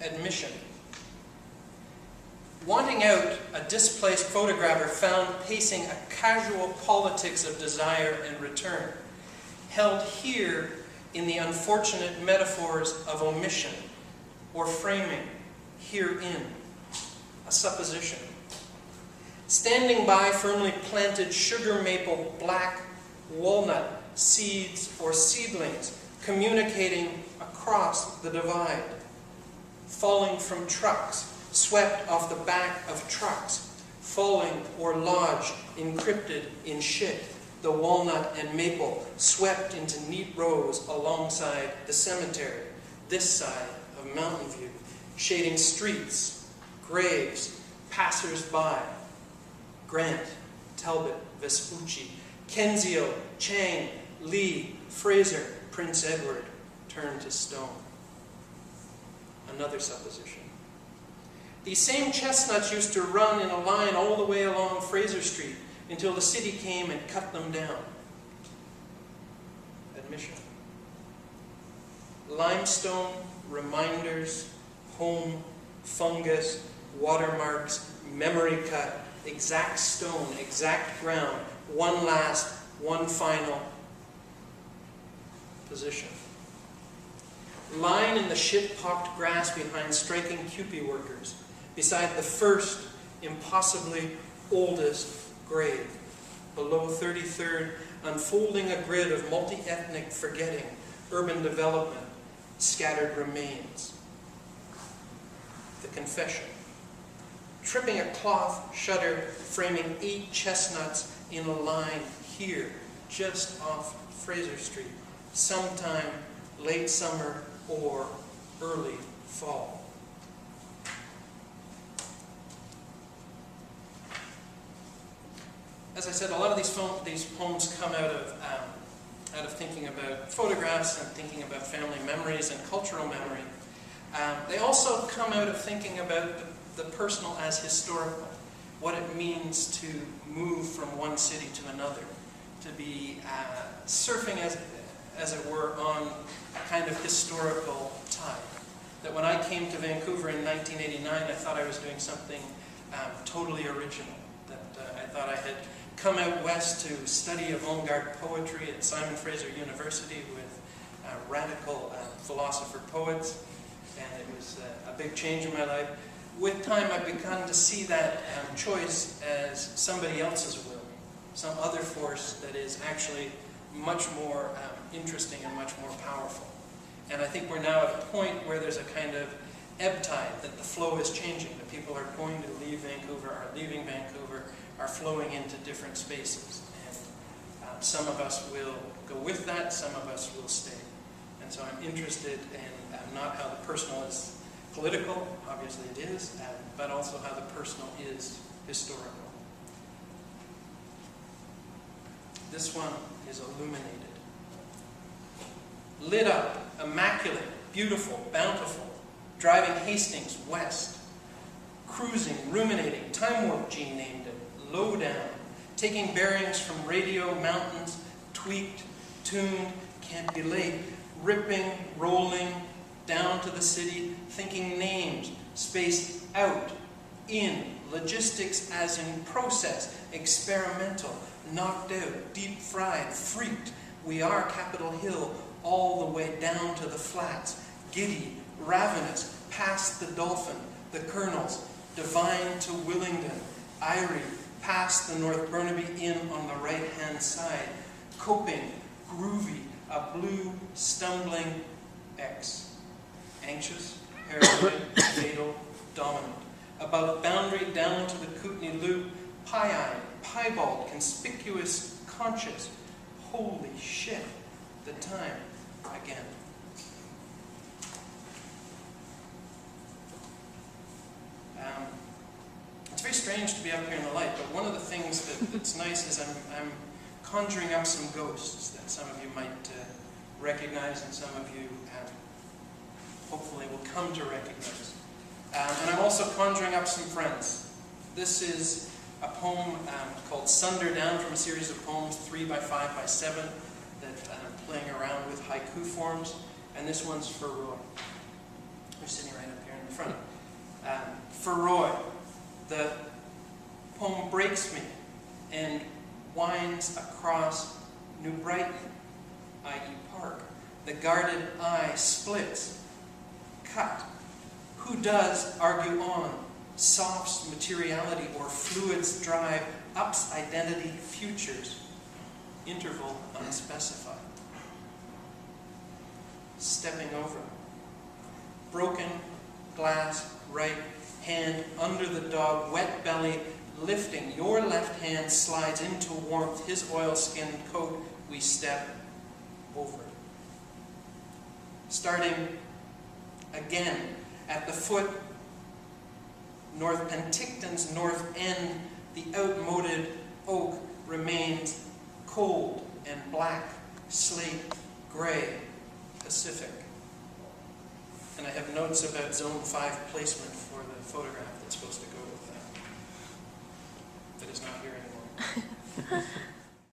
admission. Wanting out, a displaced photographer found pacing a casual politics of desire and return, held here in the unfortunate metaphors of omission, or framing, herein, a supposition. Standing by firmly planted sugar maple, black walnut seeds or seedlings, communicating across the divide. Falling from trucks, swept off the back of trucks, falling or lodged, encrypted in shit, the walnut and maple swept into neat rows alongside the cemetery, this side of Mountain View, shading streets, graves, passers-by. Grant, Talbot, Vespucci, Kensio, Chang, Lee, Fraser, Prince Edward, turned to stone. Another supposition. These same chestnuts used to run in a line all the way along Fraser Street until the city came and cut them down. Admission. Limestone, reminders, home, fungus, watermarks, memory cut, exact stone, exact ground, one last, one final position. Lying in the shit-pocked grass behind striking Kewpie workers, beside the first, impossibly oldest grave, below 33rd, unfolding a grid of multi-ethnic forgetting, urban development, scattered remains. The confession. Tripping a cloth shutter, framing 8 chestnuts in a line here, just off Fraser Street, sometime late summer or early fall. As I said, a lot of these poems come out of thinking about photographs and thinking about family memories and cultural memory. They also come out of thinking about the personal as historical, what it means to move from one city to another, to be surfing, as it were, on a kind of historical tide. That when I came to Vancouver in 1989, I thought I was doing something totally original, that I thought I had come out west to study avant-garde poetry at Simon Fraser University with radical philosopher poets, and it was a big change in my life. With time, I've begun to see that choice as somebody else's will, some other force that is actually much more interesting and much more powerful. And I think we're now at a point where there's a kind of ebb tide, that the flow is changing, that people are going to leave Vancouver, are leaving Vancouver, are flowing into different spaces. And some of us will go with that, some of us will stay. And so I'm interested in not how the personal is political, obviously it is, but also how the personal is historical. This one is illuminated. Lit up, immaculate, beautiful, bountiful, driving Hastings west. Cruising, ruminating, Time Warp Gene named it, low down, taking bearings from radio mountains, tweaked, tuned, can't be late, ripping, rolling, down to the city, thinking names, spaced out, in, logistics as in process, experimental, knocked out, deep fried, freaked. We are Capitol Hill, all the way down to the flats, giddy, ravenous, past the Dolphin, the Colonels, divine to Willingdon, Irie, past the North Burnaby Inn on the right-hand side, coping, groovy, a blue, stumbling X. Anxious, paranoid, fatal, dominant. Above boundary down to the Kootenai Loop, pie-eyed, piebald, conspicuous, conscious. Holy shit, the time again. It's very strange to be up here in the light, but one of the things that's nice is I'm conjuring up some ghosts that some of you might recognize and some of you hopefully will come to recognize. And I'm also conjuring up some friends. This is a poem called Sunder Down from a series of poems 3 by 5 by 7 that I'm playing around with haiku forms. And this one's for Roy, who's sitting right up here in the breaks me and winds across New Brighton, i.e. Park. The guarded eye splits, cut. Who does argue on? Softs materiality or fluids drive, ups identity, futures, interval unspecified. Stepping over. Broken glass, right hand under the dog, wet belly, lifting. Your left hand slides into warmth, his oil-skinned coat, we step over. Starting again at the foot, North Penticton's north end, the outmoded oak remains cold and black, slate, gray, Pacific. And I have notes about Zone 5 placement for the photograph that's supposed to go with that. That is not here anymore.